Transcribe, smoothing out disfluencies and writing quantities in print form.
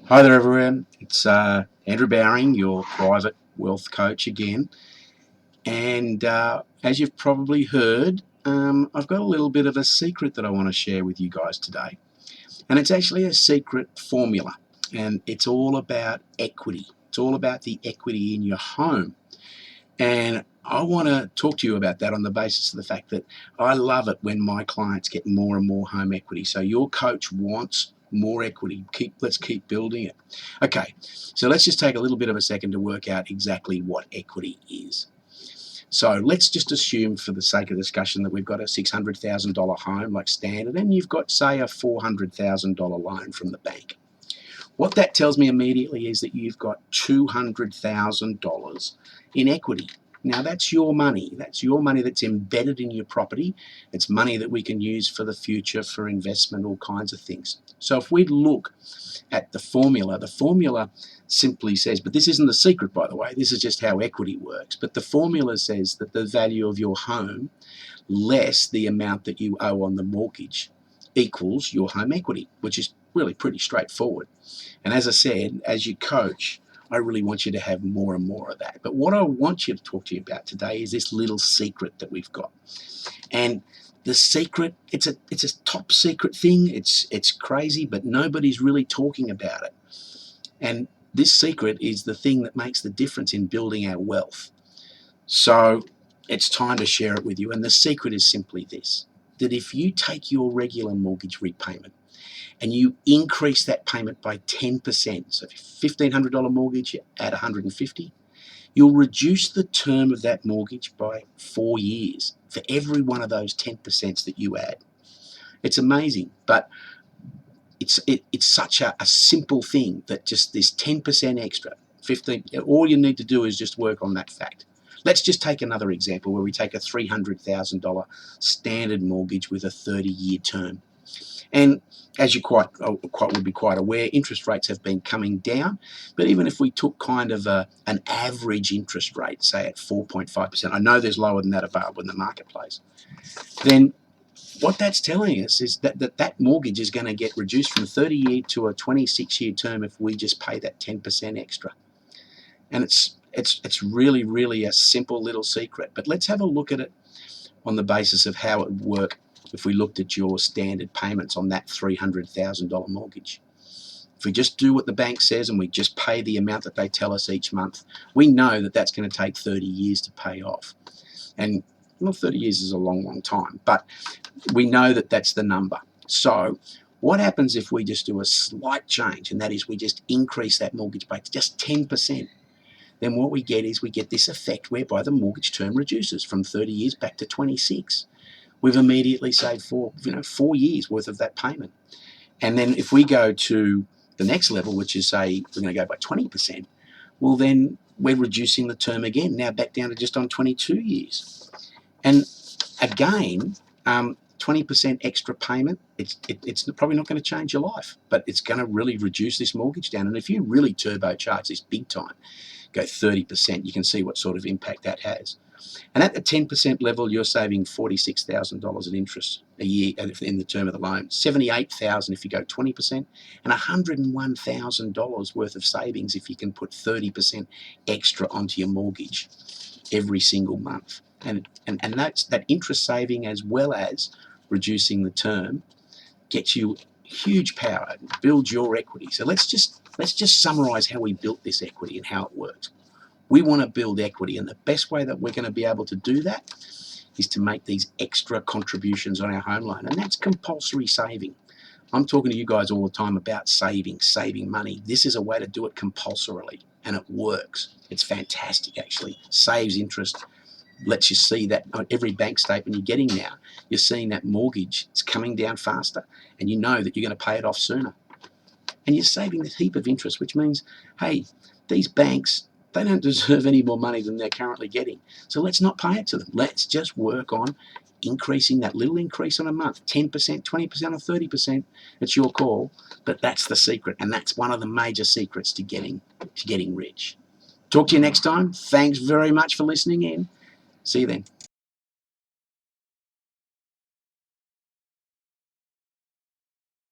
Hi there, everyone. It's Andrew Bowring, your private wealth coach again. And as you've probably heard, I've got a little bit of a secret that I want to share with you guys today. And it's actually a secret formula. And it's all about equity. It's all about the equity in your home. And I want to talk to you about that on the basis of the fact that I love it when my clients get more and more home equity. So your coach wants more equity. Let's keep building it. Okay, so let's just take a little bit of a second to work out exactly what equity is. So let's just assume, for the sake of discussion, that we've got a $600,000 home like standard, and you've got, say, a $400,000 loan from the bank. What that tells me immediately is that you've got $200,000 in equity. Now that's your money. That's your money that's embedded in your property. It's money that we can use for the future, for investment, all kinds of things. So if we look at the formula simply says, but this isn't the secret, by the way, this is just how equity works. But the formula says that the value of your home less the amount that you owe on the mortgage equals your home equity, which is really pretty straightforward. And as I said, as your coach, I really want you to have more and more of that. But what I want you to talk to you about today is this little secret that we've got. And the secret, it's a top secret thing. It's crazy, but nobody's really talking about it. And this secret is the thing that makes the difference in building our wealth. So it's time to share it with you. And the secret is simply this, that if you take your regular mortgage repayment and you increase that payment by 10%, so if $1,500 mortgage, you add 150, you'll reduce the term of that mortgage by 4 years for every one of those 10% that you add. It's amazing, but it's such a simple thing that just this 10% extra, 15, all you need to do is just work on that fact. Let's just take another example where we take a $300,000 standard mortgage with a 30-year term. And as you would be quite aware, interest rates have been coming down. But even if we took kind of an average interest rate, say at 4.5%, I know there's lower than that available in the marketplace, then what that's telling us is that mortgage is going to get reduced from 30-year to a 26-year term if we just pay that 10% extra. And it's really, really a simple little secret. But let's have a look at it on the basis of how it would work if we looked at your standard payments on that $300,000 mortgage. If we just do what the bank says and we just pay the amount that they tell us each month, we know that that's going to take 30 years to pay off. And well, 30 years is a long, long time, but we know that that's the number. So what happens if we just do a slight change, and that is we just increase that mortgage by just 10%? Then what we get is we get this effect whereby the mortgage term reduces from 30 years back to 26. We've immediately saved 4 years worth of that payment. And then if we go to the next level, which is, say, we're going to go by 20%, well, then we're reducing the term again, now back down to just on 22 years. And again, 20% extra payment, it's probably not going to change your life, but it's going to really reduce this mortgage down. And if you really turbocharge this big time, go 30%, you can see what sort of impact that has. And at the 10% level, you're saving $46,000 in interest a year in the term of the loan, $78,000 if you go 20%, and $101,000 worth of savings if you can put 30% extra onto your mortgage every single month. And that's that interest saving, as well as reducing the term, gets you huge power, builds your equity. So let's just summarize how we built this equity and how it works. We want to build equity, and the best way that we're going to be able to do that is to make these extra contributions on our home loan, and that's compulsory saving. I'm talking to you guys all the time about saving money. This is a way to do it compulsorily, and it works. It's fantastic, actually. Saves interest, lets you see that on every bank statement you're getting now, you're seeing that mortgage, it's coming down faster, and you know that you're going to pay it off sooner. And you're saving this heap of interest, which means, hey, these banks, they don't deserve any more money than they're currently getting. So let's not pay it to them. Let's just work on increasing that little increase on a month, 10%, 20% or 30%. It's your call, but that's the secret, and that's one of the major secrets to getting rich. Talk to you next time. Thanks very much for listening in. See you then.